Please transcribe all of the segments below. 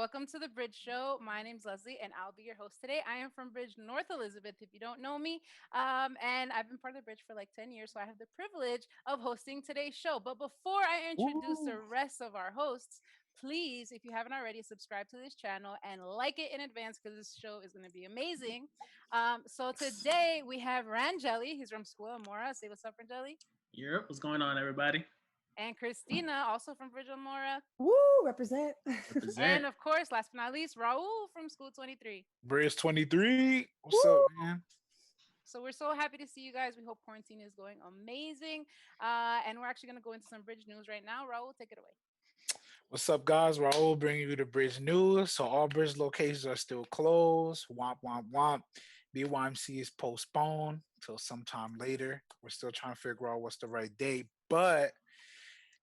welcome to the Bridge Show. My name's Leslie, and I'll be your host today. I am from Bridge, North Elizabeth, if you don't know me. And I've been part of the Bridge for like 10 years, so I have the privilege of hosting today's show. But before I introduce the Woo. rest of our hosts, please, if you haven't already, subscribe to this channel and like it in advance because this show is going to be amazing. So today we have Rangeli. He's from School Amora. Say what's up, Rangeli. Europe, what's going on, everybody? And Christina, also from Bridge Amora. Woo, represent. Represent. And of course, last but not least, Raul from School 23. Bridge 23. What's Woo. up, man? So we're so happy to see you guys. We hope quarantine is going amazing. And we're actually going to go into some Bridge news right now. Raul, take it away. What's up, guys? Raul bringing you the Bridge news. So all Bridge locations are still closed. Womp, womp, womp. BYMC is postponed till sometime later. We're still trying to figure out what's the right date. But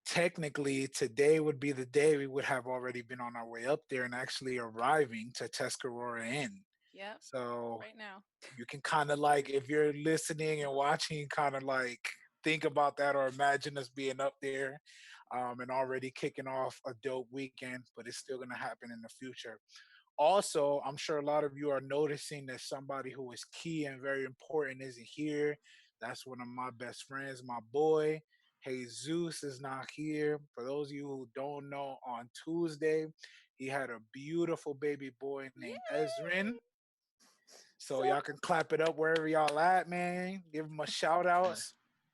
technically, today would be the day we would have already been on our way up there and actually arriving to Tuscarora Inn. Yep. So Right now. you can kind of like, if you're listening and watching, kind of like think about that or imagine us being up there and already kicking off a dope weekend, but it's still going to happen in the future. Also, I'm sure a lot of you are noticing that somebody who is key and very important isn't here. That's one of my best friends, my boy. Jesus is not here. For those of you who don't know, on Tuesday, he had a beautiful baby boy named Yay! Ezrin. So y'all can clap it up wherever y'all at, man. Give him a shout out.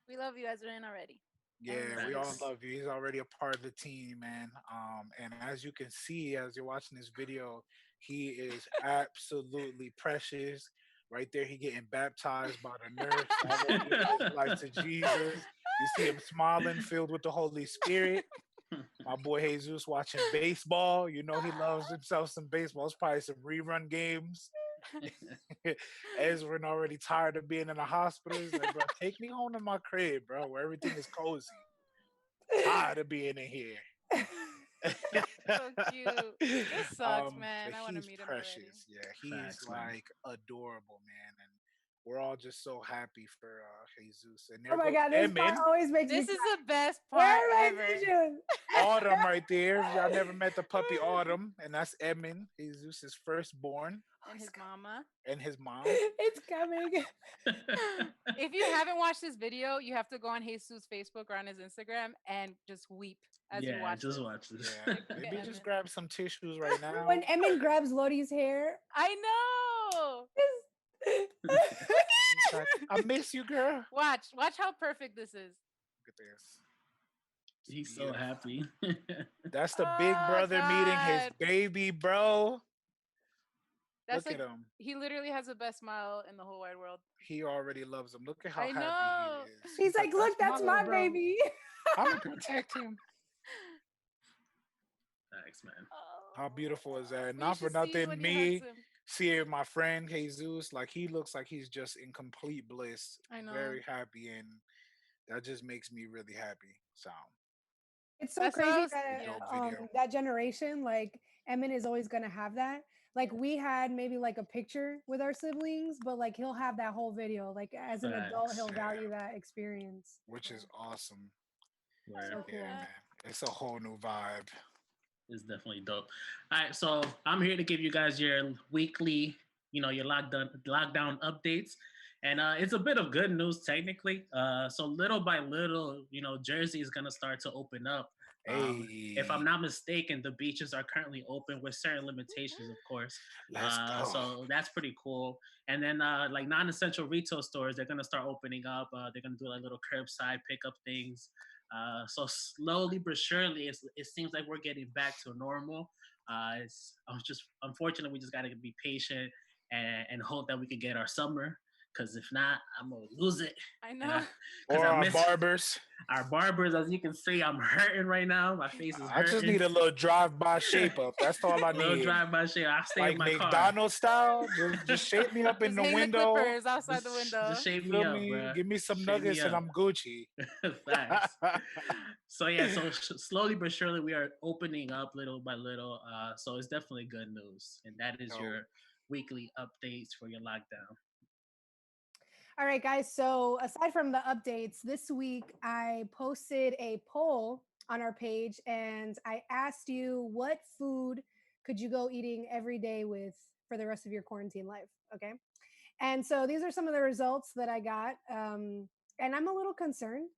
We love you, Ezra, already. Yeah, we all Nice. love you. He's already a part of the team, man. And as you can see, as you're watching this video, he is absolutely precious. Right there, he getting baptized by the nurse, already giving his life to Jesus. You see him smiling, filled with the Holy Spirit. My boy Jesus watching baseball. You know he loves himself some baseball. It's probably some rerun games. Ezra already tired of being in the hospital. He's like, bro, take me home to my crib, bro, where everything is cozy. Tired of being in here. So cute. This sucks, man. But I want to he's meet him already. precious. Yeah, he's Facts, man. like adorable, man. And we're all just so happy for Jesus. And Oh there my goes God, this part Emin. always makes me This is cry. the best Where part are my ever. tissues? Autumn right there. If y'all never met the puppy Autumn, and that's Emin, Jesus' firstborn, And his mama. and his mom. It's coming. If you haven't watched this video, you have to go on Jesus' Facebook or on his Instagram and just weep as you Yeah, watch just this. watch this. Yeah, Like, look at maybe just Emin. grab some tissues right When now. Emin grabs Lotie's hair. I know. He's like, I miss you, girl. Watch how perfect this is. Look at this. It's He's so beautiful. happy. That's the big Oh brother meeting his God. baby, bro. That's Look like at him. he literally has the best smile in the whole wide world. He already loves him. Look at how I happy know. he is. He's like, look, that's little my bro. baby. I'm gonna protect him. Thanks, man. How beautiful is that? But you Not for should see nothing, when he hugs me him. seeing my friend Jesus, like he looks like he's just in complete bliss, I know. very happy, and that just makes me really happy. So It's so That's what I crazy was. that Yeah. dope video. that generation, like Emin is always gonna have that. Like we had maybe like a picture with our siblings, but like he'll have that whole video. Like as an adult, Facts. he'll Yeah, value that experience. which Yeah. is awesome. Where So Yeah, cool. man, it's a whole new vibe. is definitely dope. All right, so I'm here to give you guys your weekly, your lockdown updates. And it's a bit of good news technically. So little by little, Jersey is gonna start to open up. If I'm Hey, not mistaken, the beaches are currently open with certain limitations, of course. let's go. So that's pretty cool. And then like non-essential retail stores, they're gonna start opening up. They're gonna do like little curbside pickup things. So slowly but surely, it seems like we're getting back to normal. I'm just unfortunately we just gotta be patient and hope that we can get our summer. Because if not, I'm gonna lose it. I And know. because Or I our miss barbers. our barbers, as you can see, I'm hurting right now. My face is I just need hurting. a little drive-by shape up. That's all I Little need. drive by shit. I'll stay in Like my car. McDonald's style. Just shape me up in Just the hang the window. clippers outside the window. Just shape me Feel up, me? bro. Give me some Shape me nuggets and up. I'm Gucci. Facts. So yeah, so slowly but surely we are opening up little by little. So it's definitely good news, and that is Dope. your weekly updates for your lockdown. All right, guys. So aside from the updates, this week I posted a poll on our page and I asked you what food could you go eating every day for the rest of your quarantine life? Okay. And so these are some of the results that I got. And I'm a little concerned.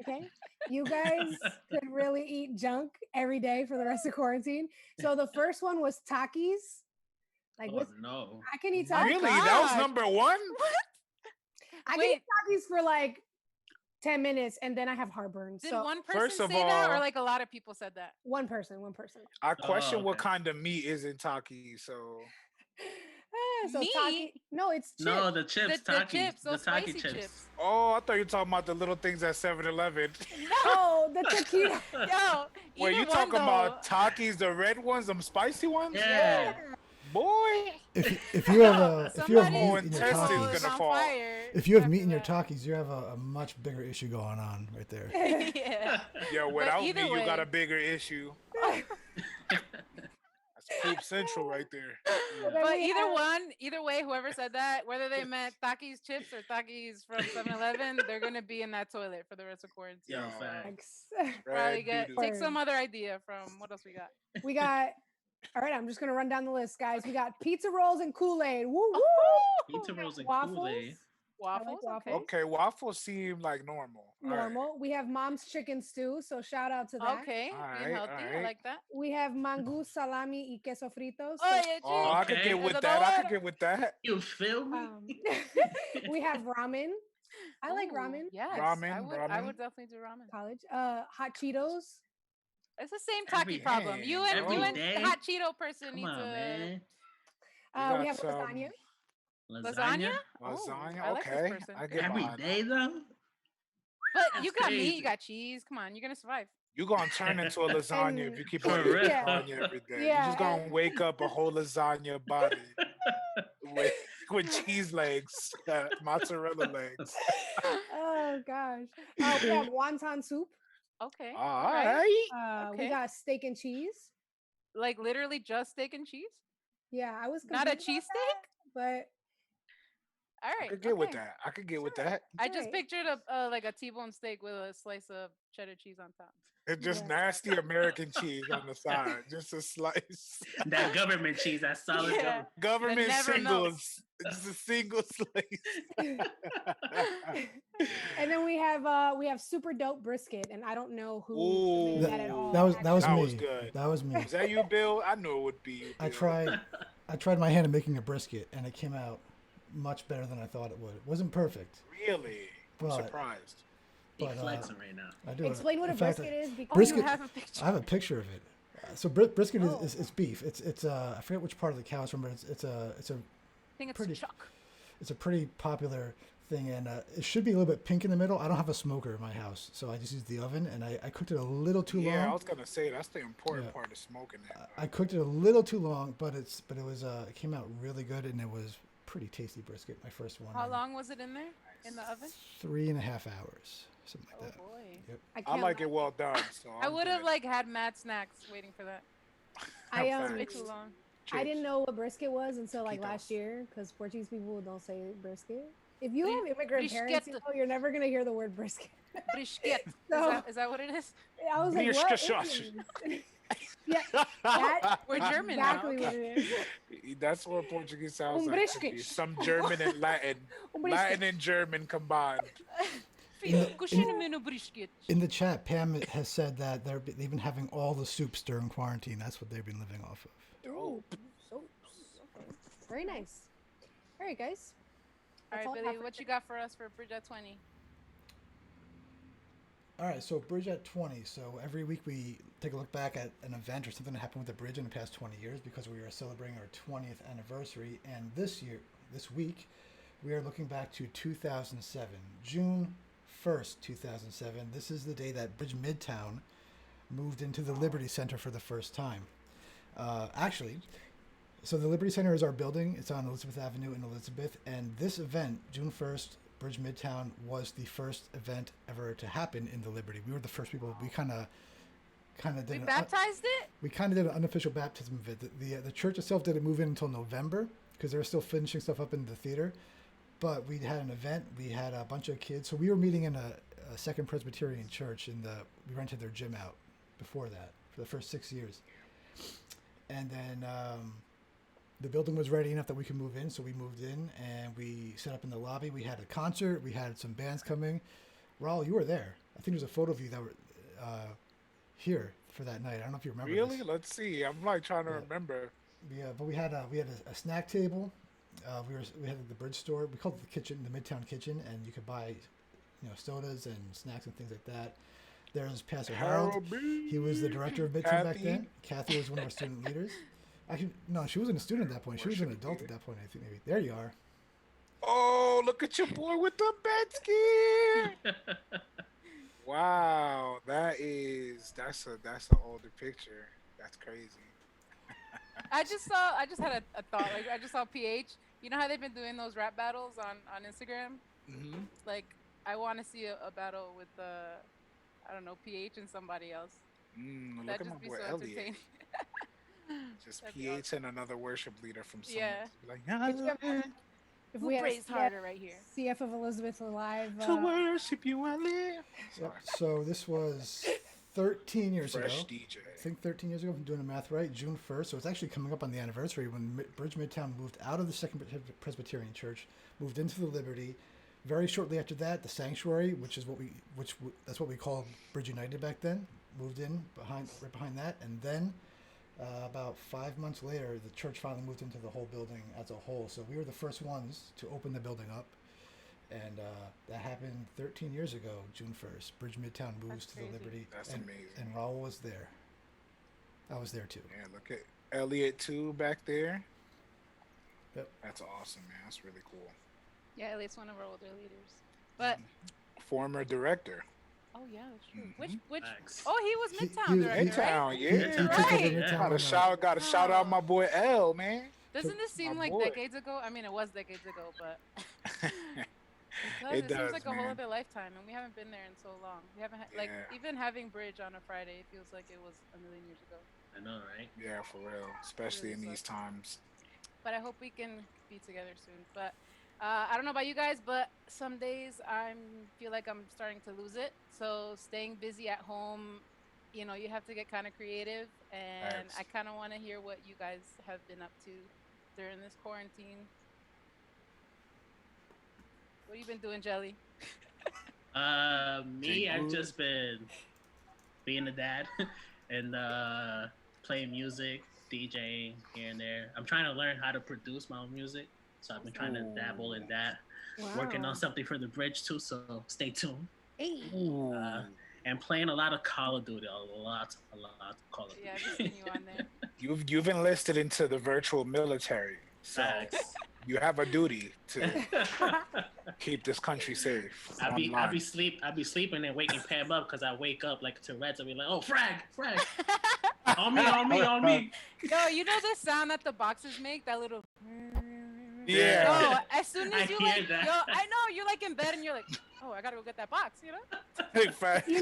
Okay. You guys could really eat junk every day for the rest of quarantine. So the first one was Takis. Like, Oh no. I can eat Oh, Takis. Really? That was God. number one? I can Wait. eat Takis for like 10 minutes and then I have heartburn. Did So one person First of say that, or all- like a lot of people said that? one person. I question what okay. kind of meat is in Takis. So So Meat? Taki, no, it's chips. No, the chips, The Takis, chips, the those Taki spicy chips. chips. oh, I thought you were talking about the little things at 7-Eleven. Oh, the taquito. Yo, Wait, you either one, talking about though. Takis, the red ones, them spicy ones? Yeah. Boy. If you have Your Somebody's whole meat in your intestines testicle Takis, is gonna on fall. fire if you have after meat in your that. Takis, you have a much bigger issue going on right there. Yeah. Yeah, without me, either you got way- a bigger issue. That's poop central right there. Then But we either way, whoever said that, whether they meant Takis chips or Takis from 7-Eleven, they're gonna be in that toilet for the rest of quarantine. Yo, so facts. probably Red doo-doo. take some other idea from what else we got. we got. All right, I'm just gonna run down the list, guys. We got pizza rolls and Kool-Aid. Woo woo. Pizza rolls and Waffles. Kool-Aid. Waffles, okay. Okay, waffles seem like normal. All right. Normal. We have Mom's chicken stew, so shout out to that. Okay, Alright, being healthy, I alright. like that. We have Mangu, salami, y queso frito. Oh yeah, Oh, I could Okay. get with Eso that. no I could era. get with that. You feel me? We have ramen. I like ramen. Yes, Ramen, I ramen. would definitely do ramen. College. Hot Cheetos. It's the same Every- Taki problem. You and every you and day? the hot Cheeto person Come need on, to man. got We have some lasagna. lasagna. Lasagna. I like this Okay, person. I get Every behind that. day though? But you That's got meat, crazy. you got cheese. Come on, you're gonna survive. You're gonna turn into a lasagna if you keep on For eating real. lasagna every day. Yeah, You're just gonna wake up a whole lasagna body with cheese legs, mozzarella legs. Oh gosh. We have wonton soup. Okay. All All right. right. We Okay. got steak and cheese. Like literally just steak and cheese? Yeah, I was Not a confused about cheesesteak? that, All I right. could get with okay. that. I could get with Sure. that. I It's just alright. pictured a like a T-bone steak with a slice of cheddar cheese on top. It's just Yeah. nasty American cheese on the side, just a slice. That government cheese, that solid Yeah. Government never singles, just a single slice. And then we have super dope brisket, and I don't know who made that at Ooh. all. That was That me. was good. That was me. Is that you, Bill? I knew it would be you. I Bill. tried my hand at making a brisket, and it came out much better than I thought it would. It wasn't perfect, Really? I'm But- surprised. He but flexing right now. I do. Explain what a in fact, brisket is. Because Oh, Brisket- you have a picture. I have a picture of it. So brisket Oh. is beef. It's I forget which part of the cow it's from, but it's a I think it's pretty- chuck. it's a pretty popular thing, and it should be a little bit pink in the middle. I don't have a smoker in my house, so I just use the oven, and I cooked it a little too Yeah, I long. was gonna say that's the important Yeah. part of smoking that. I cooked it a little too long, but it came out really good, and it was pretty tasty brisket. My first one. How and long was it in there? In the oven? 3.5 hours, something like Oh that. boy. I can't like lie. it well done. So I I'm would have good. like had mad snacks waiting for that. I Facts. Way too long. I didn't know what brisket was until like Taquitos. last year, because Portuguese people don't say brisket. If you Bri- have immigrant parents, you brisket. know, you're never gonna hear the word brisket. Brisket. So- Is that what it is? I was like, what? is this? Yeah, that- We're German now. exactly Okay. what it is. That's what Portuguese sounds Un like. to brisket. me. Some German and Latin. Un brisket. Latin and German combined. Cucina-me no brisket. In the chat, Pam has said that they've been having all the soups during quarantine. That's what they've been living off of. Ooh, soaps. Okay. Very nice. All right, guys. All That's right, all I have Billy, for what you got for us for Bridge at 20? All right, so Bridge at 20. So every week we take a look back at an event or something that happened with the Bridge in the past 20 years because we are celebrating our 20th anniversary. And this week, we are looking back to 2007, June 1st, 2007. This is the day that Bridge Midtown moved into the Liberty Center for the first time. So the Liberty Center is our building. It's on Elizabeth Avenue in Elizabeth. And this event, June 1st, Bridge Midtown, was the first event ever to happen in the Liberty. We were the first people. We kind of We did baptized it? we kind of did an unofficial baptism of it. The church itself didn't move in until November because they were still finishing stuff up in the theater. But we had an event. We had a bunch of kids. So we were meeting in a Second Presbyterian church, we rented their gym out before that for the first 6 years. and then the building was ready enough that we could move in, so we moved in and we set up in the lobby. We had a concert. We had some bands coming. Raul, you were there. I think there's a photo of you that were here for that night. I don't know if you remember. Really? This. Let's see. I'm like trying to remember. Yeah, but we had a snack table. We had the Bridge store. We called it the kitchen, the Midtown Kitchen, and you could buy, sodas and snacks and things like that. There's Pastor Harold. He was the director of Midtown back then. Kathy was one of our student leaders. Actually, no, she wasn't a student at that point. She was an adult at that point, I think, maybe. There you are. Oh, look at your boy with the bed ski. Wow, that's an older picture. That's crazy. I just had a thought. Like, I just saw PH. You know how they've been doing those rap battles on Instagram? Mm-hmm. Like, I want to see a battle with I don't know, PH and somebody else. Look at my boy Elliott. Just That'd PH awesome. and another worship leader from someone. Yeah. Like, If Who we had praised harder right here? CF of Elizabeth alive. to worship you, I live. Yep. So this was 13 years Fresh ago. DJ. I think 13 years ago, if I'm doing the math right, June 1st. So it's actually coming up on the anniversary when Bridge Midtown moved out of the Second Presbyterian Church, moved into the Liberty. Very shortly after that, the Sanctuary, that's what we called Bridge United back then, moved in right behind that, and then about 5 months later, the church finally moved into the whole building as a whole. So we were the first ones to open the building up, and that happened 13 years ago, June 1st. Bridge Midtown moves to the Liberty. That's and, amazing. And Raul was there. I was there too. Yeah, look at Elliott too back there. Yep. That's awesome, man. That's really cool. Yeah, Elliott's one of our older leaders. But former director. oh yeah, that's true. Mhm. Which? Thanks. Oh, he was He Midtown was director, right? Midtown, yeah. He took over Right. Midtown. Gotta shout out my boy L, man. Doesn't this seem My like boy. decades ago? I mean, it was decades ago, but It it does, seems like a whole man. other lifetime, and we haven't been there in so long. We haven't like Yeah. even having Bridge on a Friday. It feels like it was a million years ago. I know, right? Yeah, for real. Especially in these times. But I hope we can be together soon. But I don't know about you guys, but some days I feel like I'm starting to lose it. So staying busy at home, you have to get kind of creative, and Facts. I kind of want to hear what you guys have been up to during this quarantine. What have you been doing, Jelly? Me, I've Jingle. just been being a dad and playing music, DJing here and there. I'm trying to learn how to produce my own music, so I've been trying to dabble in that. Working on something for the Bridge too, so stay tuned. Hey. Ooh. And playing a lot of Call of Duty, a lot of Call of Duty. Yeah, I've just seen you on there. You've enlisted into the virtual military. So Facts. you have a duty to keep this country safe. I be online. sleeping and waking Pam up because I wake up like Tourette's. I be like, oh, frag, on me. Yo, you know the sound that the boxes make? That little. Yeah. Yo, as soon as I you hear like, that. yo, I know you're like in bed and you're like, oh, I gotta go get that box, Big fact. You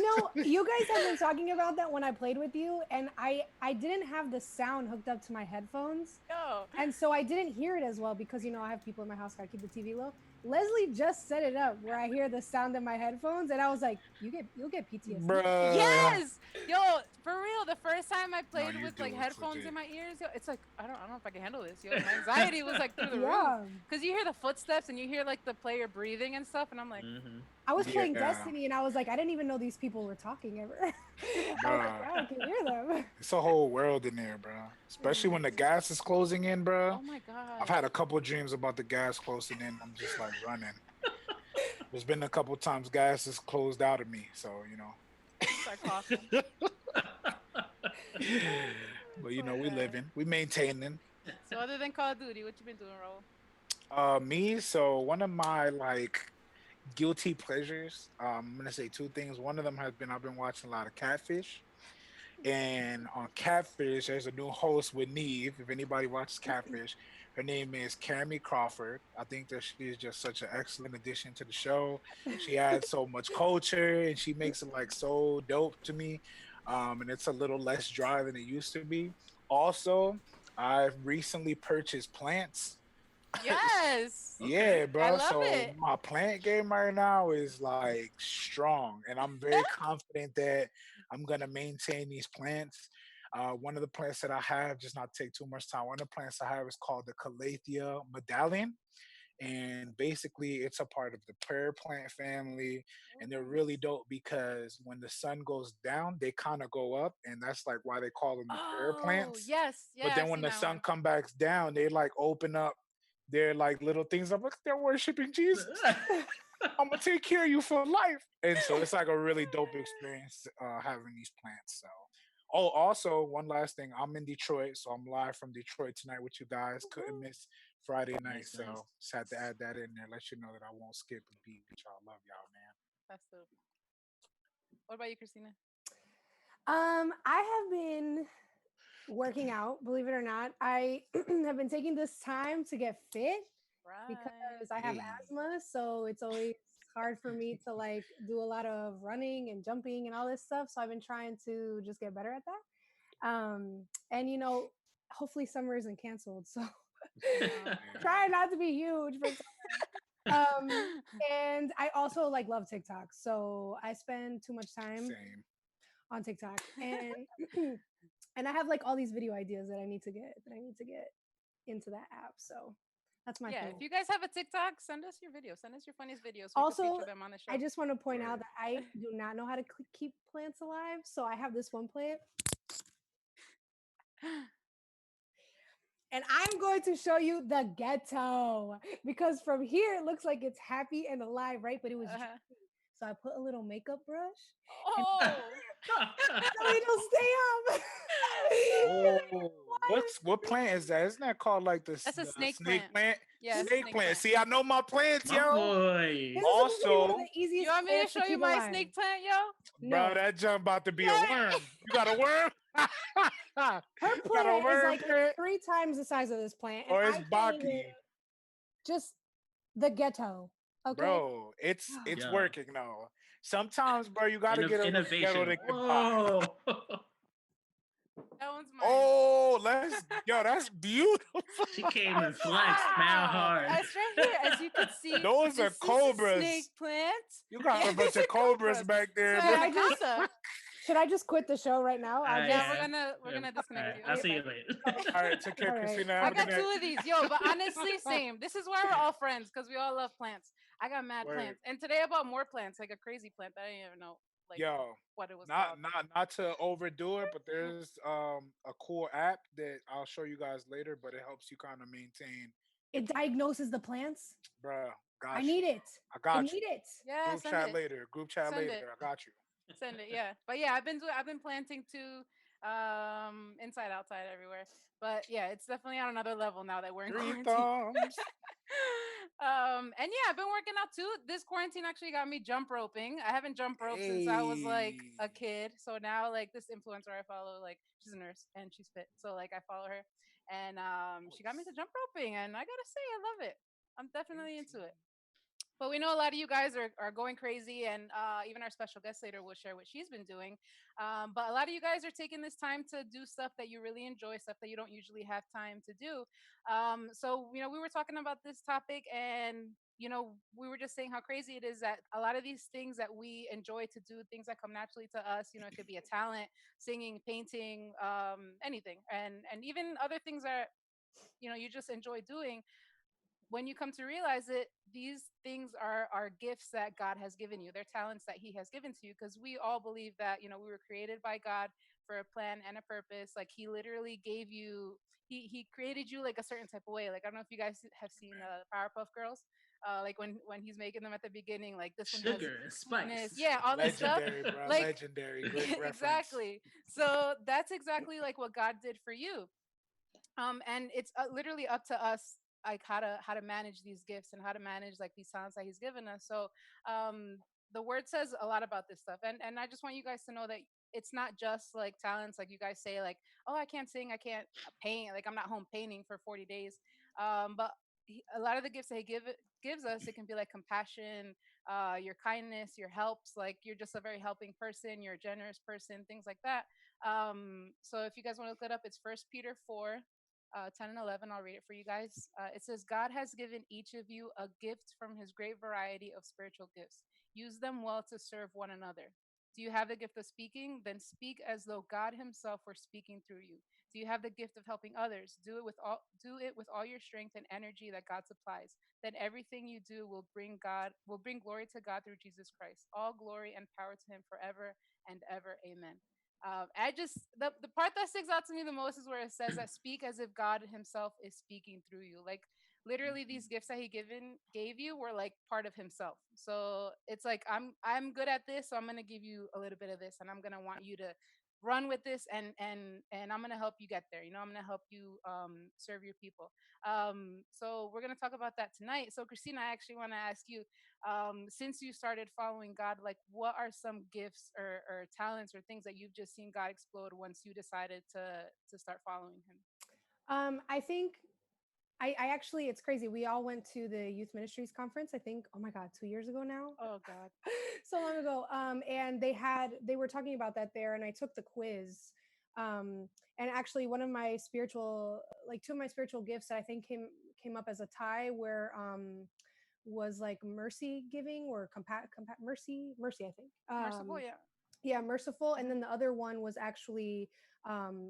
guys have been talking about that when I played with you, and I didn't have the sound hooked up to my headphones, Yo. and so I didn't hear it as well because I have people in my house. Gotta keep the TV low. Leslie just set it up where I hear the sound in my headphones, and I was like, you'll get PTSD. Bruh. Yes, yo, for real. The first time I played you with do, like it's headphones legit. in my ears, yo, it's like I don't know if I can handle this. Yo, my anxiety was like through the roof Yeah. because you hear the footsteps and you hear like the player breathing and stuff, and I'm like, Mm-hmm. I was playing Yeah. Destiny, and I was like, I didn't even know these people were talking ever. I was like, Bruh. wow, I can hear them. It's a whole world in there, bro. Especially when the gas is closing in, bro. oh my god. I've had a couple dreams about the gas closing in. I'm just like running. There's been a couple times gas has closed out of me, so Start coughing. But we living, we maintaining. So other than Call of Duty, what you been doing, Raul? Me, so one of my guilty pleasures. I'm gonna say two things. One of them has been I've been watching a lot of Catfish, and on Catfish there's a new host with Neve. If anybody watches Catfish, her name is Cammie Crawford. I think that she is just such an excellent addition to the show. She adds so much culture, and she makes it so dope to me. And it's a little less dry than it used to be. Also, I've recently purchased plants. Yes. Yeah, bro. I love So it. my plant game right now is strong, and I'm very confident that I'm gonna maintain these plants. One of the plants that I have, just not to take too much time, one of the plants I have is called the Calathea medallion. And basically, it's a part of the prayer plant family. Oh, And they're really nice. dope because when the sun goes down, they kind of go up. And that's like why they call them the prayer Oh, plants. yes. But Yeah, then I've when seen the that sun one. come back down, they like open up their like little things. I'm like, they're worshiping Jesus. I'm gonna take care of you for life. And so it's like a really dope experience having these plants. So, oh, also one last thing, I'm in Detroit, so I'm live from Detroit tonight with you guys. Couldn't Woohoo. miss Friday night, Nice, nice. so just had to add that in there. Let you know that I won't skip a beat with y'all. Love y'all, man. That's dope. What about you, Christina? I have been working out, believe it or not. I have been taking this time to get fit Right. because I have Hey, asthma, so it's always hard for me to like do a lot of running and jumping and all this stuff. So I've been trying to just get better at that. And hopefully summer isn't canceled. So Uh, try yeah, not to be huge for and I also like love TikTok. So I spend too much time same. on TikTok and and I have like all these video ideas that I need to get into that app. So that's my yeah, if thing. you guys have a TikTok, send us your videos. Send us your funniest videos so we could Also, feature them on the I show. just want to point out Word. that I do not know how to keep plants alive. So I have this one plant and I'm going to show you the ghetto because from here it looks like it's happy and alive, right? But it was Uh-huh. dreamy. So I put a little makeup brush and Oh, so it'll stay up. Oh, what plant is that? Isn't that called like that's a the snake snake plant. plant? Yeah, it's a Snake snake plant. plant. See, I know my plants, My yo. boy. This is supposed to be one of Also, the You easiest want me to plants to show you keep my alive. snake plant, yo? bro, No, that jump about to be a Yeah. worm. You got a worm? her You got a plant is worm like plant? 3 times the size of this plant, and Or I it's can't even Baki? just the ghetto. Okay. Bro, it's Yo, working though. Sometimes, bro, you gotta get a little ghetto innovation. to get by. Whoa. That one's mine. Oh, that's beautiful. She came and That's flexed mad mine. hard. It's right here. As you can see, Those are this is a snake cobras. plant. You got Yeah, a these bunch are of cobras cobras. back So there, I bro. Should have I a just casa. should I just quit the show right now? I'll just Yeah, Yeah. we're Yeah. gonna All disconnect right. you. I'll Okay, see bye. you later. All right, take care, all right. Christina. Have I a good got night. two of these, yo. But honestly, same. This is why we're all friends because we all love plants. I got mad Word. plants, and today I bought more plants, like a crazy plant that I didn't even know like Yo, what it was not called. not to overdo it, but there's a cool app that I'll show you guys later, but it helps you kind of maintain your It diagnoses the plants. bruh. I Got you. need it. I I got you. need it. Yeah, Group send chat it. later. Group chat Send later. it. I got you. Send it. Yeah, but yeah, I've been planting too, inside, outside, everywhere. But yeah, it's definitely on another level now that we're in Three quarantine. thumbs. And yeah, I've been working out too. This quarantine actually got me jump roping. I haven't jump roped since I was like Hey. a kid. So now like this influencer I follow, like she's a nurse and she's fit. So like I follow her and she got me to jump roping and I gotta say I love it. I'm definitely into it. But we know a lot of you guys are going crazy, and even our special guest later will share what she's been doing. But a lot of you guys are taking this time to do stuff that you really enjoy, stuff that you don't usually have time to do. So, we were talking about this topic, and we were just saying how crazy it is that a lot of these things that we enjoy to do, things that come naturally to us, it could be a talent, singing, painting, anything, and even other things that you just enjoy doing. When you come to realize it, these things are gifts that God has given you. They're talents that He has given to you, because we all believe that we were created by God for a plan and a purpose. Like He literally gave you, He created you like a certain type of way. Like I don't know if you guys have seen Powerpuff Girls. Like when he's making them at the beginning, like this one has Sugar and sweetness, spice. yeah, all this stuff. Legendary, bro. Like Legendary. Great reference. exactly. So that's exactly like what God did for you. And it's literally up to us, like how to manage these gifts and how to manage like these talents that He's given us. So um the word says a lot about this stuff, and I just want you guys to know that it's not just like talents, like you guys say, like, oh, I can't sing, I can't paint, like I'm not home painting for 40 days. But a lot of the gifts that gives us, it can be like compassion, your kindness, your helps, like you're just a very helping person, you're a generous person, things like that. So if you guys want to look it up, it's First Peter 4, 10 and 11. I'll read it for you guys. It says, God has given each of you a gift from His great variety of spiritual gifts. Use them well to serve one another. Do you have the gift of speaking? Then speak as though God himself were speaking through you. Do you have the gift of helping others? Do it with all your strength and energy that God supplies. Then everything you do will bring glory to God through Jesus Christ. All glory and power to him forever and ever. Amen. I just the part that sticks out to me the most is where it says that speak as if God himself is speaking through you. Like literally these gifts that he gave you were like part of himself. So it's like I'm good at this, so I'm gonna give you a little bit of this, and I'm gonna want you to run with this, and I'm gonna help you get there. I'm gonna help you serve your people. So we're gonna talk about that tonight. So Christina, I actually want to ask you, since you started following God, like what are some gifts or talents or things that you've just seen God explode once you decided to start following him? I think I actually, it's crazy. We all went to the Youth Ministries conference, I think, oh my God, 2 years ago now. Oh God. So long ago. And they were talking about that there, and I took the quiz. And actually one of my spiritual, like two of my spiritual gifts that I think came up as a tie where was like mercy giving or mercy, I think. Merciful, yeah. Yeah, merciful. And Mhm. then the other one was actually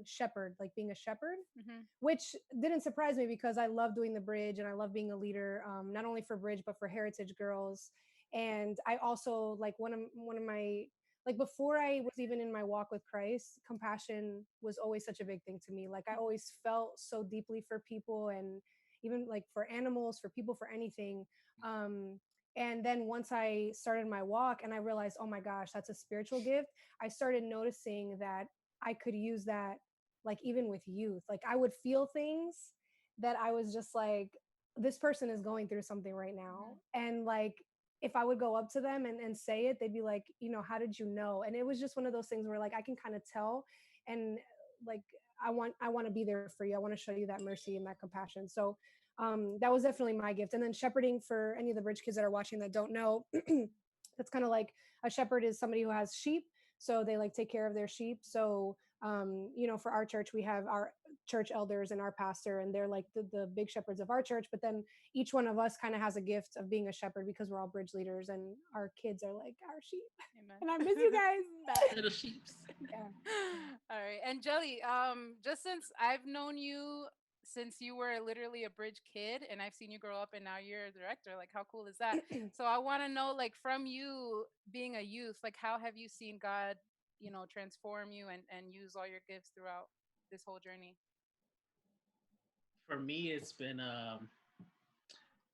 shepherd, like being a shepherd, Mhm. which didn't surprise me because I love doing the bridge and I love being a leader, not only for bridge but for heritage girls. And I also like one of my, like before I was even in my walk with Christ, compassion was always such a big thing to me. Like I always felt so deeply for people, and even like for animals, for people, for anything. um and then once I started my walk and I realized, oh my gosh, that's a spiritual gift, I started noticing that I could use that, like even with youth. Like I would feel things that I was just like, this person is going through something right now. Mhm. And like, if I would go up to them and say it, they'd be like, how did you know? And it was just one of those things where like I can kind of tell. And like I want to be there for you. I want to show you that mercy and that compassion. So that was definitely my gift. And then shepherding, for any of the bridge kids that are watching that don't know, that's kind of like, a shepherd is somebody who has sheep, so they like take care of their sheep. So for our church, we have our church elders and our pastor, and they're like the big shepherds of our church. But then each one of us kind of has a gift of being a shepherd because we're all bridge leaders, and our kids are like our sheep. Amen. And I miss you guys. Little sheeps. Yeah. All right. And Jelly, just since I've known you since you were literally a bridge kid and I've seen you grow up and now you're a director, like how cool is that? So I want to know, like, from you being a youth, like how have you seen God, transform you and use all your gifts throughout this whole journey? For me, it's been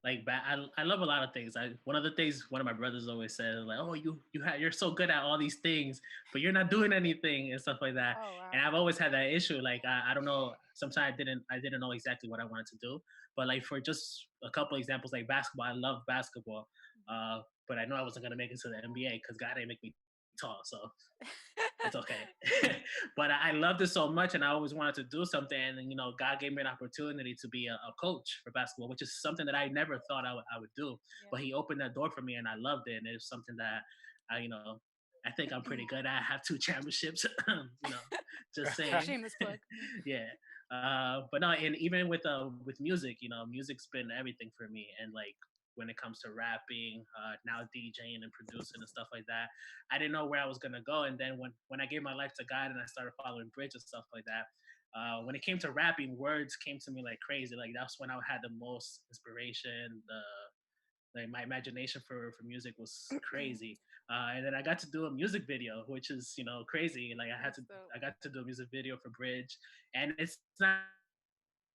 I love a lot of things. One of the things one of my brothers always says, like, oh, you're so good at all these things, but you're not doing anything and stuff like that. Oh And wow. I've always had that issue. Like I don't know. Sometimes I didn't know exactly what I wanted to do. But like for just a couple examples, like basketball, I love basketball. But I know I wasn't gonna make it to the NBA because God didn't make me tall. So it's okay. But I loved it so much, and I always wanted to do something. And God gave me an opportunity to be a coach for basketball, which is something that I never thought I would do. Yeah. But He opened that door for me, and I loved it. And it's something that I think I'm pretty good at. I have 2 championships. Just saying. Shameless plug. Yeah. But no, and even with music, music's been everything for me. And like when it comes to rapping, now DJing and producing and stuff like that, I didn't know where I was gonna go. And then when I gave my life to God and I started following Bridge and stuff like that, when it came to rapping, words came to me like crazy. Like that's when I had the most inspiration. Like my imagination for music was crazy. And then I got to do a music video, which is crazy. Like That's dope. I got to do a music video for Bridge, and it's not.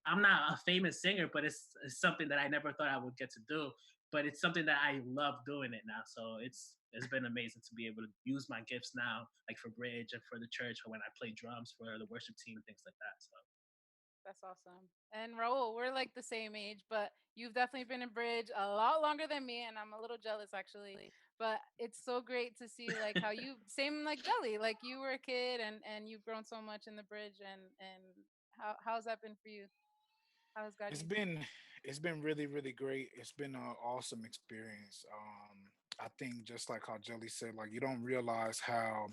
I'm not a famous singer, but it's something that I never thought I would get to do. But it's something that I love doing it now. So it's been amazing to be able to use my gifts now, like for Bridge and for the church, or when I play drums for the worship team and things like that. So That's awesome. And Raul, we're like the same age, but you've definitely been in bridge a lot longer than me, and I'm a little jealous actually. But it's so great to see like how you same like Jelly, like you were a kid and you've grown so much in the bridge, and how's that been for you? How has God it's used you? been it's been really really great. It's been an awesome experience. I think just like how Jelly said, like you don't realize how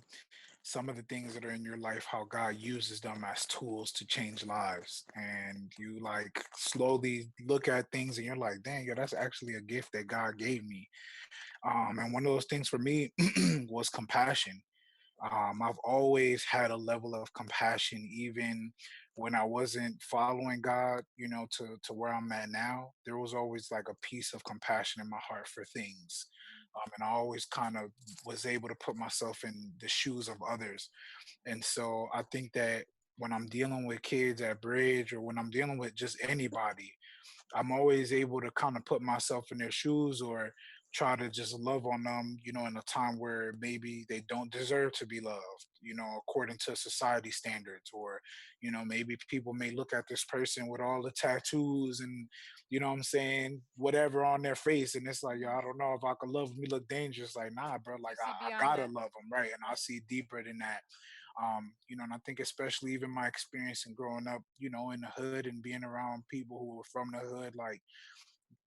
some of the things that are in your life, how God uses them as tools to change lives, and you like slowly look at things and you're like, dang, yeah, that's actually a gift that God gave me. And one of those things for me was compassion. I've always had a level of compassion, even when I wasn't following God, to where I'm at now. There was always like a piece of compassion in my heart for things. And I always kind of was able to put myself in the shoes of others. And so I think that when I'm dealing with kids at Bridge or when I'm dealing with just anybody, I'm always able to kind of put myself in their shoes or try to just love on them, in a time where maybe they don't deserve to be loved, according to society standards. Or, maybe people may look at this person with all the tattoos and, what I'm saying, whatever on their face. And it's like, yo, I don't know if I could love them. You look dangerous. Like, nah, bro, like You see I beyond gotta that. love them. Right. And I see deeper than that. And I think especially even my experience in growing up, in the hood and being around people who were from the hood, like,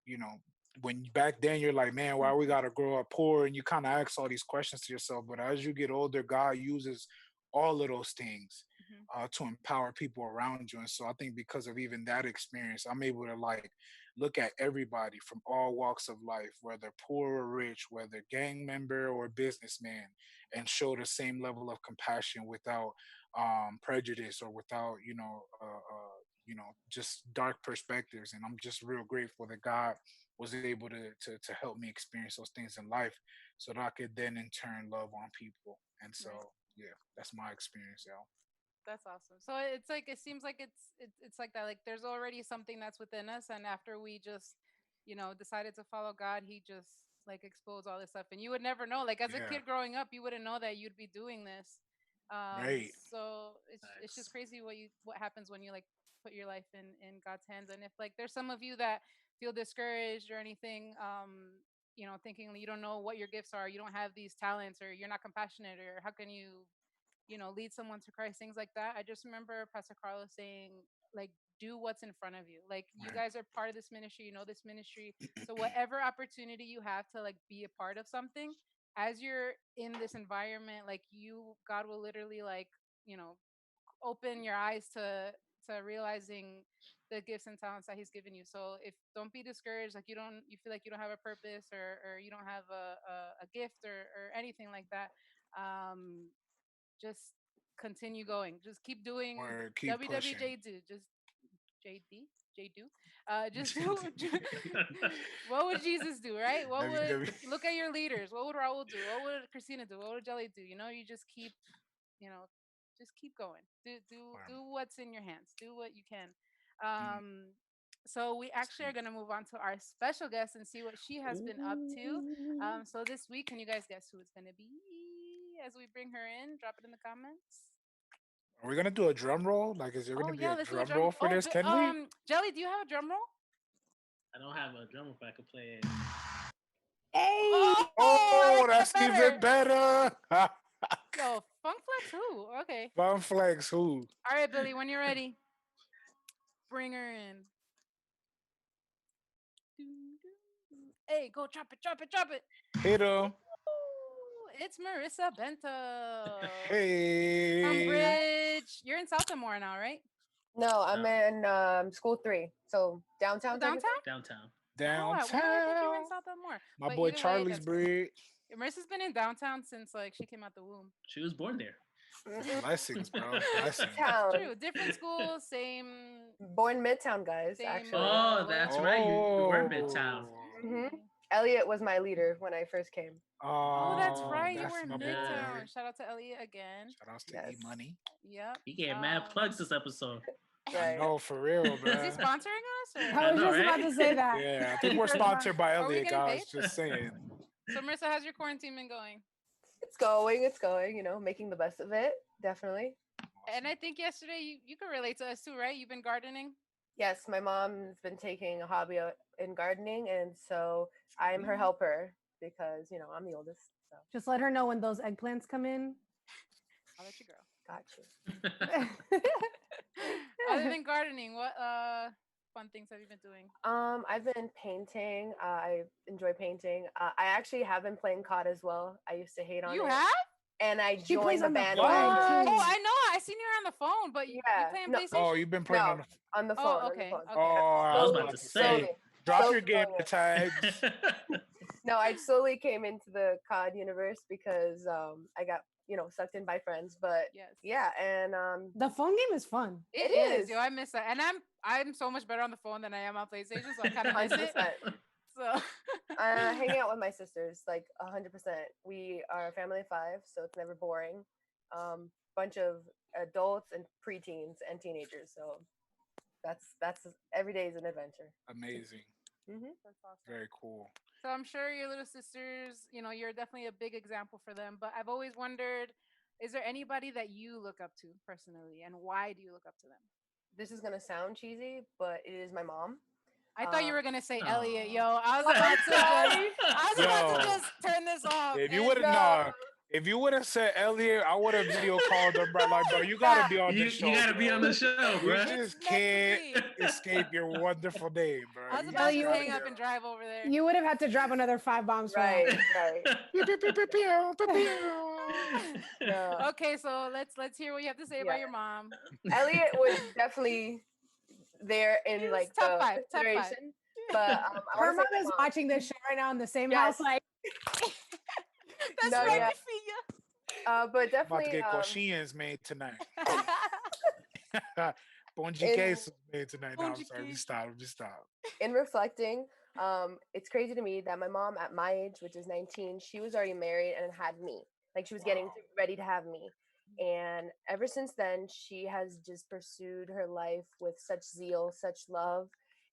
you know, when back then you're like, man, why we Mhm. gotta grow up poor? And you kind of ask all these questions to yourself. But as you get older, God uses all of those things Mhm. to empower people around you. And so I think because of even that experience, I'm able to like look at everybody from all walks of life, whether poor or rich, whether gang member or businessman, and show the same level of compassion without prejudice or without, just dark perspectives. And I'm just real grateful that God was able to help me experience those things in life so that I could then in turn love on people. And so Right. yeah, that's my experience, y'all. That's awesome. So it's like it seems like it's like that. Like there's already something that's within us, and after we just, decided to follow God, He just like exposed all this stuff, and you would never know. Like as a Yeah. kid growing up, you wouldn't know that you'd be doing this. Right. So it's just Facts. crazy what happens when you like put your life in God's hands, and if like there's some of you that feel discouraged or anything, thinking you don't know what your gifts are, you don't have these talents, or you're not compassionate, or how can you lead someone to Christ, things like that. I just remember Pastor Carlos saying, like, do what's in front of you. Like, you Right. guys are part of this ministry, this ministry. So, whatever opportunity you have to, like, be a part of something, as you're in this environment, like, God will literally, like, you know, open your eyes to realizing the gifts and talents that He's given you. So, if don't be discouraged, like, you feel like you don't have a purpose, or you don't have a gift, or anything like that. Just continue going. Just keep doing Or keep pushing. WWJD. Just JD, JDo. Just do. What would Jesus do, right? What would WW. look at your leaders? What would Raul do? What would Christina do? What would Jelly do? You just keep, you know, just keep going. Do what's in your hands. Do what you can. Mm. So we actually are gonna move on to our special guest and see what she has been up to. Ooh. So this week, can you guys guess who it's gonna be as we bring her in? Drop it in the comments. Are we gonna do a drum roll? Like, is there Oh gonna be yeah, a let's do a drum drum. roll for this? Can we? Jelly, do you have a drum roll? I don't have a drum if I could play it. Hey, Oh, I Oh, like that that's better. even better. Yo, Funk Flex who? Okay. Fun flex, who? All right, Billy, when you're ready, bring her in. Hey, go chop it, chop it, chop it. Hit him. Ooh, it's Marissa Bento from Hey. Bridge. You're in Southamore now, right? No, I'm No, in school 3. So Oh, downtown downtown? technically? downtown. Oh, where did I think you were in Downtown. Southamore? My But boy either way, Charlie's that's great. Bridge. Marissa's been in downtown since like she came out the womb. She was born there. Mm-mm. Blessings, bro. Blessings. Midtown. True, different schools, same, Born Midtown, guys, same actually. Oh, way of that's right. You were life. midtown. Oh. hmm Elliott was my leader when I first came. Oh, that's Oh, right. You were that's in my Yeah. boy. Midtown. Shout out to Elliot again. Shout outs to E Yes. Money. Yep. He getting mad plugs this episode. I Right. know for real, Is he bro. sponsoring us, or I I was know, just about right? to say that. Yeah, I think we're Just about- sponsored by are we Elliott, getting paid? guys. Just saying. So, Marissa, how's your quarantine been going? It's going, making the best of it, definitely. And I Awesome. think yesterday you could relate to us too, right? You've been gardening. Yes, my mom's been taking a hobby in gardening, and so I'm her Sweet. helper because, I'm the oldest. So, Just let her know when those eggplants come in. I'll let you grow. got you. Other than gardening, what fun things have you been doing? I've been painting. I enjoy painting. I actually have been playing COD as well. I used to hate on You it, have? and I She plays joined the on the What? bandwagon. phone Oh, too. I know. I seen you on the phone, but you Yeah, playing no, Oh, PlayStation? you've been playing on no, the. on the phone, Oh, on the okay, phone. okay. Oh, I I was was about Slowly, to about to say. slowly, say, drop slowly your gamer growing it. tags. No, I slowly came into the COD universe because I got, sucked in by friends. But Yes. yeah, and The phone game is fun. It is. Yo, I miss that. And I'm so much better on the phone than I am on PlayStation, so I kind of miss it. 100%. So Hanging out with my sisters, like 100%. We are a family of 5, so it's never boring. Bunch of adults and preteens and teenagers, so that's every day is an adventure. Amazing. that's awesome. Very cool. So I'm sure your little sisters, you're definitely a big example for them. But I've always wondered, is there anybody that you look up to personally, and why do you look up to them? This is gonna sound cheesy, but it is my mom. I thought you were gonna say Elliott, Aw. yo. I was about to just turn this off. If you and- would have if you would have said Elliott, I would have video called him, bro. Like, bro, you gotta be on the show. You gotta be on the show, You bro. just can't escape your wonderful name, bro. I was You about just to gotta hang up do and it. drive over there. You would have had to drop another 5 bombs for Right, that. right. No. Okay, so let's hear what you have to say about your mom. Elliott was definitely there in He was like top the 5, top 5. consideration. But I Her wanna say mom my is mom. watching this show right now in the same Yes. house. Like, That's No, right, yeah. Fia. But About to definitely get coxinhas made tonight. Ponji In- queso made tonight. No, I'm Ponji sorry. queso. Just stop. in reflecting, it's crazy to me that my mom at my age, which is 19, she was already married and had me. Like she was getting Wow. ready to have me. And ever since then, she has just pursued her life with such zeal, such love.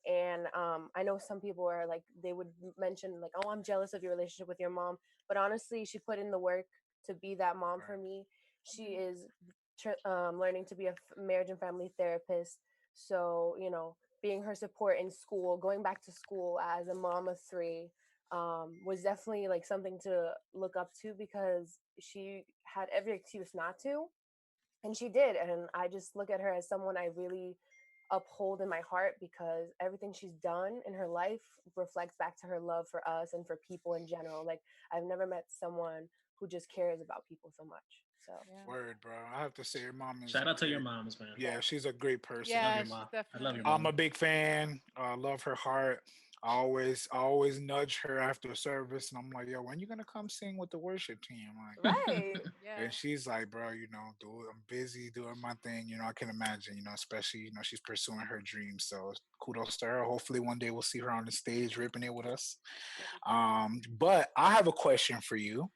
And I know some people are like, they would mention like, oh, I'm jealous of your relationship with your mom. But honestly, she put in the work to be that mom for me. She is learning to be a marriage and family therapist. So, being her support in school, going back to school as a mom of 3, was definitely like something to look up to because she had every excuse not to. And she did. And I just look at her as someone I really uphold in my heart because everything she's done in her life reflects back to her love for us and for people in general. Like I've never met someone who just cares about people so much. So Word, bro. I have to say your mom is Shout out to your great- moms, man. Yeah, she's a great person. Yeah, your she's mom. definitely. I love your I'm mom. a big fan. Love her heart. I always nudge her after service, and I'm like, "Yo, when you gonna come sing with the worship team?" Like, right. Yeah. and she's like, "Bro, I'm busy doing my thing. I can imagine. Especially she's pursuing her dreams. So kudos to her. Hopefully, one day we'll see her on the stage ripping it with us." But I have a question for you,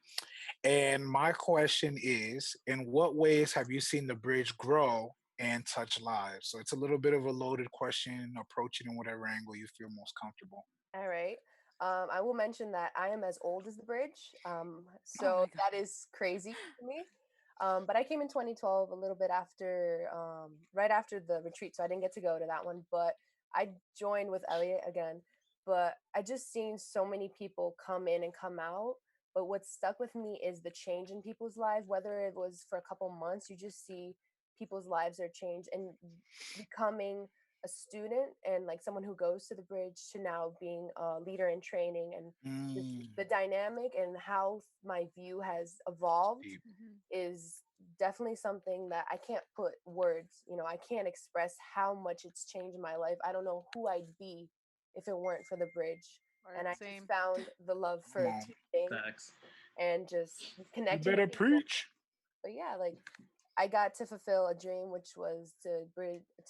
and my question is: in what ways have you seen the bridge grow and touch lives? So it's a little bit of a loaded question. Approach it in whatever angle you feel most comfortable. All right. I will mention that I am as old as the bridge. So my God. that is crazy to me. But I came in 2012, a little bit after, right after the retreat. So I didn't get to go to that one, but I joined with Elliott again. But I just seen so many people come in and come out. But what stuck with me is the change in people's lives, whether it was for a couple months, you just see people's lives are changed and becoming a student and like someone who goes to the bridge to now being a leader in training and the dynamic and how my view has evolved Deep. is definitely something that I can't put words, I can't express how much it's changed my life. I don't know who I'd be if it weren't for the bridge. And I Same. just found the love for Come on. teaching Facts. and just You connecting better with people. preach. But yeah, like I got to fulfill a dream, which was to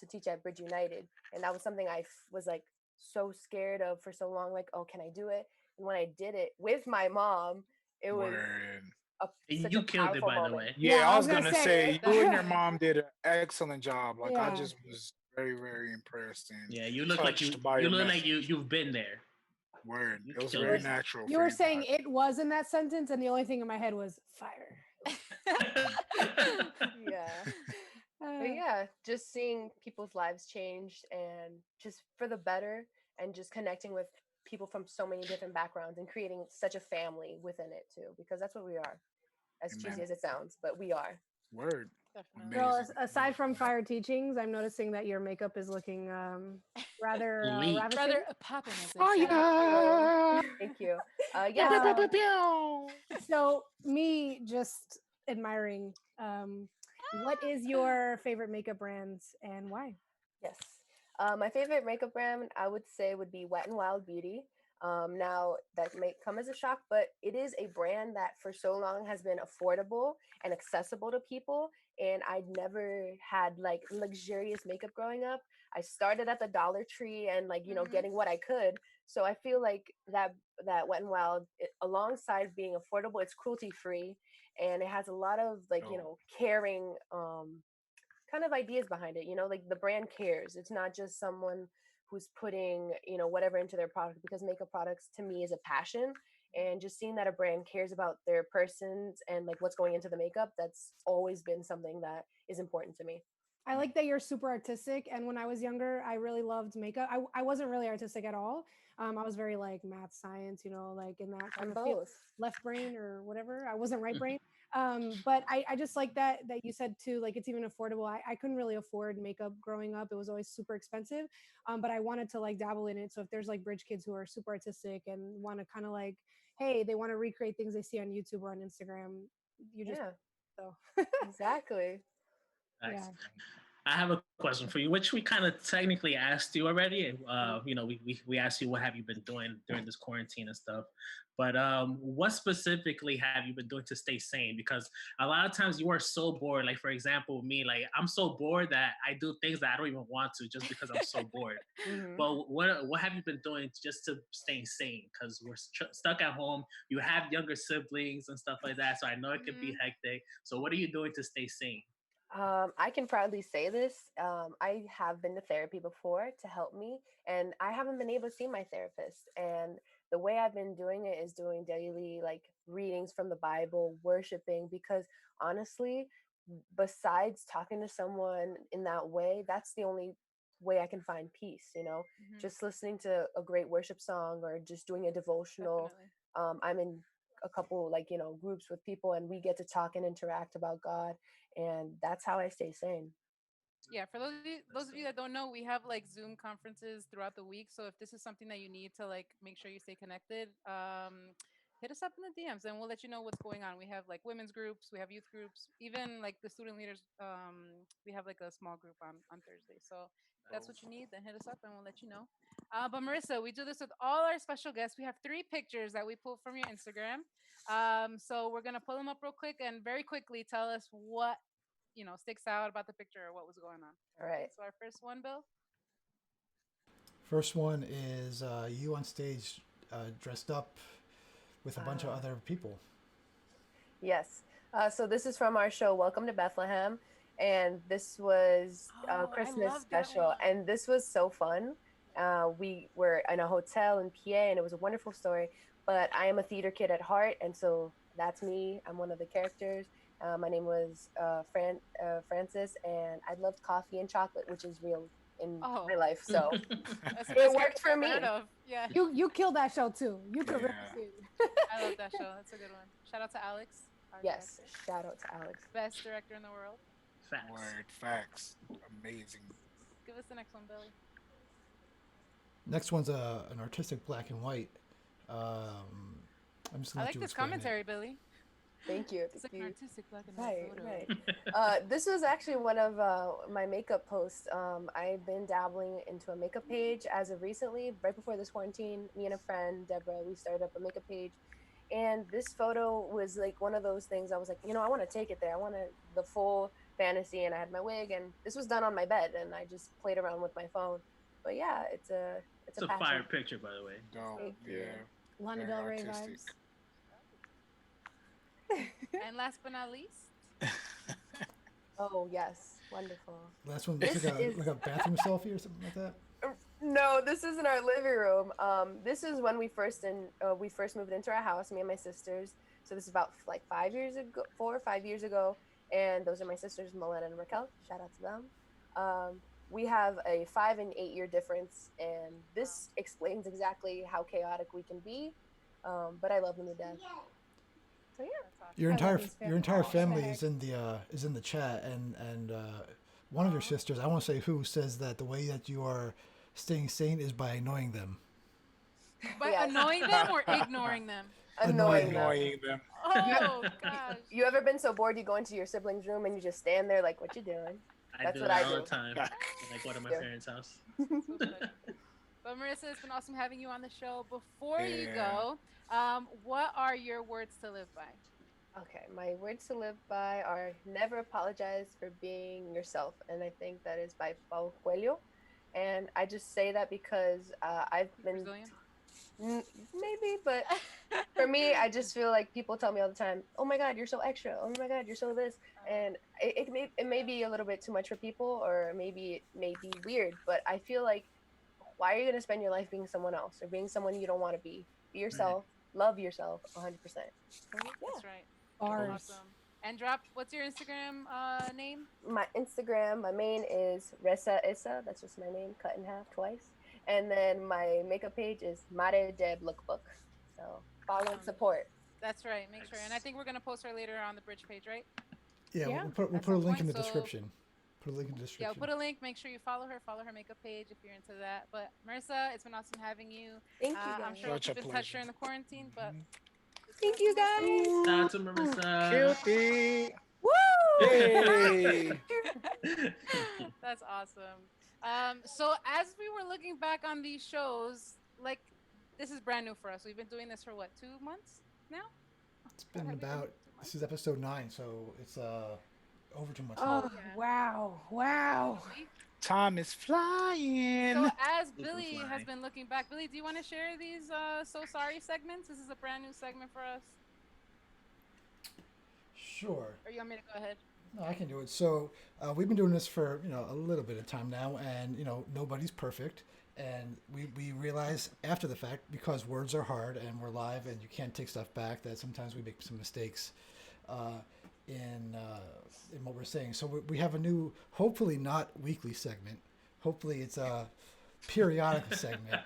teach at Bridge United, and that was something I was like so scared of for so long. Like, oh, can I do it? And when I did it with my mom, it was Word. such You a killed it, powerful by the moment. way. Yeah, I I was was gonna gonna say, say you and your definitely. mom did an excellent job. Like I Yeah. just was very, very impressed and Yeah, you look like touched by you your look like message. you've been there. Word. You It was killed very it. natural. you for were you saying guys. it was in that sentence, and the only thing in my head was fire. Yeah. Uh, But yeah, just seeing people's lives change and just for the better and just connecting with people from so many different backgrounds and creating such a family within it too, because that's what we are. As cheesy Amen. as it sounds, but we are. Word. Definitely. Girl, Amazing. aside from fire teachings, I'm noticing that your makeup is looking rather Elite. ravishing. Rather popping as they Oh say. yeah. Thank you. Pew, Yeah. pew, pew, pew. So, me just admiring, what is your favorite makeup brands and why? Yes. My favorite makeup brand I would say would be Wet n Wild Beauty. Now, that may come as a shock, but it is a brand that for so long has been affordable and accessible to people. And I'd never had like luxurious makeup growing up. I started at the Dollar Tree and like, getting what I could. So I feel like that Wet n Wild, alongside being affordable, it's cruelty free, and it has a lot of like, caring kind of ideas behind it. Like the brand cares. It's not just someone who's putting whatever into their product, because makeup products to me is a passion. And just seeing that a brand cares about their persons and like what's going into the makeup, that's always been something that is important to me. I like that you're super artistic. And when I was younger, I really loved makeup. I wasn't really artistic at all. I was very like math, science, like in that kind I'm of field, both. left brain or whatever. I wasn't right brain. But I just like that you said too, like it's even affordable. I couldn't really afford makeup growing up. It was always super expensive. But I wanted to like dabble in it. So if there's like Bridge kids who are super artistic and want to kind of like, hey, they want to recreate things they see on YouTube or on Instagram, you just so Exactly. yeah. I have a question for you, which we kind of technically asked you already. We asked you what have you been doing during this quarantine and stuff. But what specifically have you been doing to stay sane? Because a lot of times you are so bored. Like, for example, me, like I'm so bored that I do things that I don't even want to just because I'm so bored. But what have you been doing just to stay sane? Because we're stuck at home. You have younger siblings and stuff like that. So I know it could be hectic. So what are you doing to stay sane? I can proudly say this. I have been to therapy before to help me, and I haven't been able to see my therapist. And the way I've been doing it is doing daily like readings from the Bible, worshiping, because honestly, besides talking to someone in that way, that's the only way I can find peace, just listening to a great worship song or just doing a devotional. I'm in a couple like groups with people, and we get to talk and interact about God, and that's how I stay sane. Yeah, for those of you that don't know, we have like Zoom conferences throughout the week. So if this is something that you need to like make sure you stay connected, hit us up in the DMs and we'll let you know what's going on. We have like women's groups, we have youth groups, even like the student leaders. We have like a small group on Thursday. So if that's what you need, then hit us up and we'll let you know. But Marissa, we do this with all our special guests. We have 3 pictures that we pulled from your Instagram. So we're gonna pull them up real quick and very quickly tell us what sticks out about the picture or what was going on. All right. So our first one, Bill. First one is you on stage dressed up with a bunch of other people. Yes. So this is from our show, Welcome to Bethlehem. And this was a Christmas special. And this was so fun. We were in a hotel in PA, and it was a wonderful story. But I am a theater kid at heart, and so that's me. I'm one of the characters. My name was Francis, and I loved coffee and chocolate, which is real in my life. So it worked for me. Yeah. You killed that show too. You could rip the scene. I love that show. That's a good one. Shout out to Alex. Yes, shout out to Alex. Best director in the world. Facts. Word, facts. Amazing. Give us the next one, Billy. Next one's an artistic black and white. I'm just gonna I like this commentary, Billy. Thank you. It's like an artistic black and white photo. Right. This was actually one of my makeup posts. I've been dabbling into a makeup page as of recently. Right before this quarantine, me and a friend, Deborah, we started up a makeup page. And this photo was like one of those things I was like, I want to take it there. I want the full fantasy, and I had my wig, and this was done on my bed, and I just played around with my phone. But yeah, it's a fire picture, by the way. Dope. Yeah. Lana Del Rey vibes. And last but not least. Oh yes, wonderful. Last one looks like a bathroom selfie or something like that. No, this is in our living room. This is when we first moved into our house, me and my sisters. So this is about like 4 or 5 years ago, and those are my sisters, Milena and Raquel. Shout out to them. We have a 5 and 8 year difference, and this explains exactly how chaotic we can be. But I love them to death. So yeah. Your entire family is in the chat, and one of your sisters, I won't say who, says that the way that you are staying sane is by annoying them. By annoying them or ignoring them? Annoying them. Oh gosh. You ever been so bored you go into your sibling's room and you just stand there like, what you doing? I do that all the time. Like, go to my parents' house. But Marissa, it's been awesome having you on the show. Before you Yeah. go, what are your words to live by? Okay, my words to live by are never apologize for being yourself. And I think that is by Paulo Coelho. And I just say that because I've He's been, Brazilian. maybe, but for me, I just feel like people tell me all the time, "Oh my God, you're so extra. Oh my God, you're so this," and it may be a little bit too much for people, or maybe it may be weird. But I feel like, why are you gonna spend your life being someone else or being someone you don't want to be? Be Right. yourself. Love yourself 100%. So yeah, That's right. Bars. Awesome. And drop, what's your Instagram name? my Instagram, my main is Resa Issa. That's just my name, cut in half twice. And then my makeup page is Mare Deb Lookbook. So follow and Awesome. support. That's right. Make sure. And I Nice. think we're gonna post her later on the bridge page, right? Yeah, Yeah. we'll At put a some link in point. the So description. Put a link in the yeah, we'll description. put a link. Make sure you follow her makeup page if you're into that. But Marissa, it's been awesome having you. Thank you I'm sure guys. we'll Such a keep in touch pleasure. during the quarantine. But Mhm. this Thank was you the most guys. Shout out to Ooh, Marissa. guilty. Woo! Yay. That's awesome. So as we were looking back on these shows, like this is brand new for us. We've been doing this for what, 2 months now? It's Or been have we been about, 2 months? this is episode 9, so it's over 2 months now. Oh Oh, yeah, wow. Wow. see. Time is So flying. as Super Billy has fly. been looking back, Billy, do you want to share these so sorry segments? This is a brand new segment for us. Sure. Or you want me to go ahead? No, I can do it. So we've been doing this for a little bit of time now, and nobody's perfect, and we realize after the fact, because words are hard and we're live and you can't take stuff back, that sometimes we make some mistakes uh, in what we're saying. So we have a new, hopefully not weekly segment. Hopefully it's a periodic segment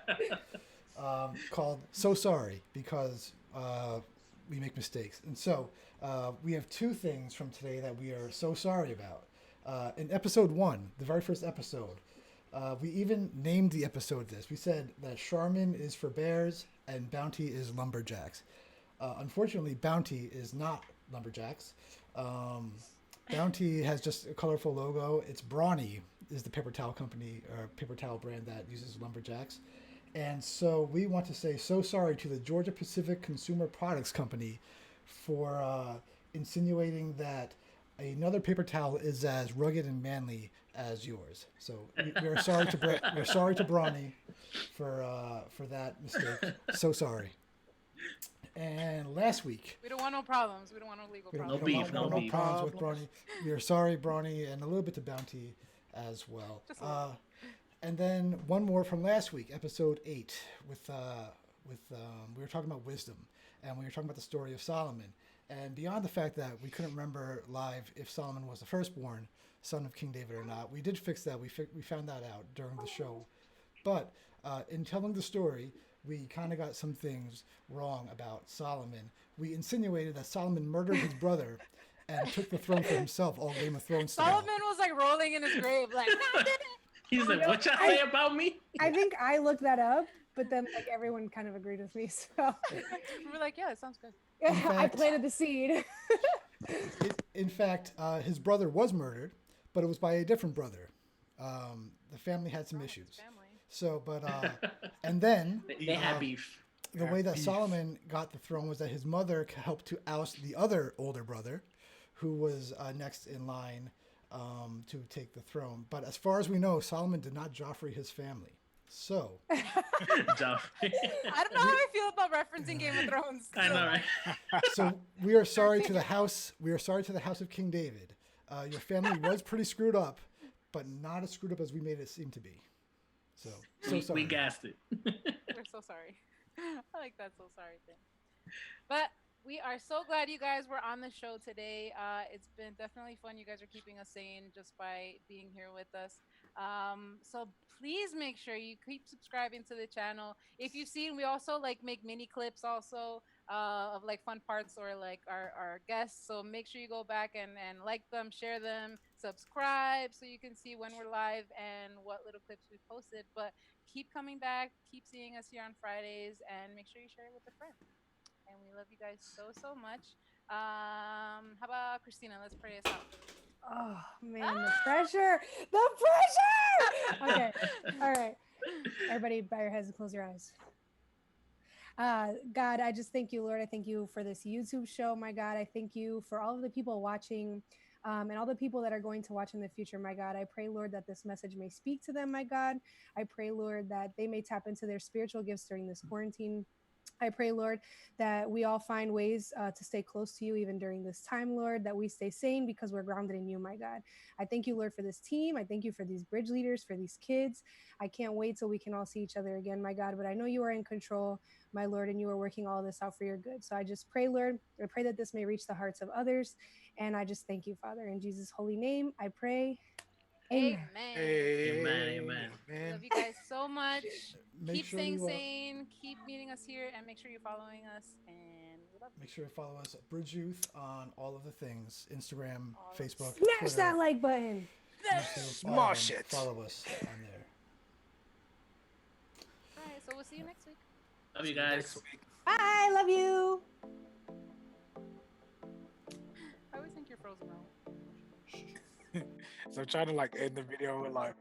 called "So Sorry," because we make mistakes. And so we have two things from today that we are so sorry about. In episode 1, the very first episode, we even named the episode this. We said that Charmin is for bears and Bounty is lumberjacks. Unfortunately, Bounty is not lumberjacks. Um, Bounty has just a colorful logo. It's Brawny is the paper towel company or paper towel brand that uses lumberjacks. And so we want to say so sorry to the Georgia Pacific Consumer Products Company for insinuating that another paper towel is as rugged and manly as yours. So we're sorry to we're sorry to Brawny for that mistake. So sorry. And last week, We don't want no problems. We don't want no legal we don't, No we problems. don't want beef, no no problems beef. with Brawny. We are sorry, Brawny, and a little bit to Bounty as well. Just a little. And then one more from last week, episode 8, with we were talking about wisdom, and we were talking about the story of Solomon. And beyond the fact that we couldn't remember live if Solomon was the firstborn son of King David or not, we did fix that. We found that out during the show. But in telling the story, we kind of got some things wrong about Solomon. We insinuated that Solomon murdered his brother and took the throne for himself, all Game of Thrones style. Solomon was like rolling in his grave, like, no, I didn't. He's like, what y'all say about me? I think I looked that up, but then like everyone kind of agreed with me. So We were like, yeah, it sounds good. I fact- planted the seed. In fact, his brother was murdered, but it was by a different brother. The family had some Oh, issues. his family. So, but and then They had beef. the way that Solomon got the throne was that his mother helped to oust the other older brother, who was next in line to take the throne. But as far as we know, Solomon did not Joffrey his family. So Joffrey. I don't know how I feel about referencing Game of Thrones. I know, right? so we are sorry to the house. We are sorry to the house of King David. Your family was pretty screwed up, but not as screwed up as we made it seem to be. So sorry. We gassed it. We're so sorry. I like that so sorry thing. But we are so glad you guys were on the show today. It's been definitely fun. You guys are keeping us sane just by being here with us. So please make sure you keep subscribing to the channel. If you've seen, we also like make mini clips also of like fun parts or like our guests. So make sure you go back and like them, share them, subscribe so you can see when we're live and what little clips we posted. But keep coming back, keep seeing us here on Fridays, and make sure you share it with a friend. And we love you guys so much. How about Christina? Let's pray us out. Oh man, the pressure. The pressure. Okay. All right. Everybody, bow your heads and close your eyes. God, I just thank you, Lord. I thank you for this YouTube show, my God. I thank you for all of the people watching. And all the people that are going to watch in the future, my God. I pray, Lord, that this message may speak to them, my God. I pray, Lord, that they may tap into their spiritual gifts during this quarantine. I pray, Lord, that we all find ways to stay close to you even during this time, Lord, that we stay sane because we're grounded in you, my God. I thank you, Lord, for this team. I thank you for these bridge leaders, for these kids. I can't wait till we can all see each other again, my God, but I know you are in control, my Lord, and you are working all this out for your good. So I just pray, Lord, I pray that this may reach the hearts of others. And I just thank you, Father. In Jesus' holy name, I pray. Amen. Amen. Amen. Love you guys so much. Make Keep sure staying you sane. Keep meeting us here, and make sure you're following us. And we love you. make sure you follow us at Bridge Youth on all of the things: Instagram, Facebook, Smash Twitter. that like button. Smash it. Follow us on there. All right, so we'll see you next week. Love you guys. Next week. Bye. Love you. I always think you're frozen, bro. So I'm trying to like end the video with like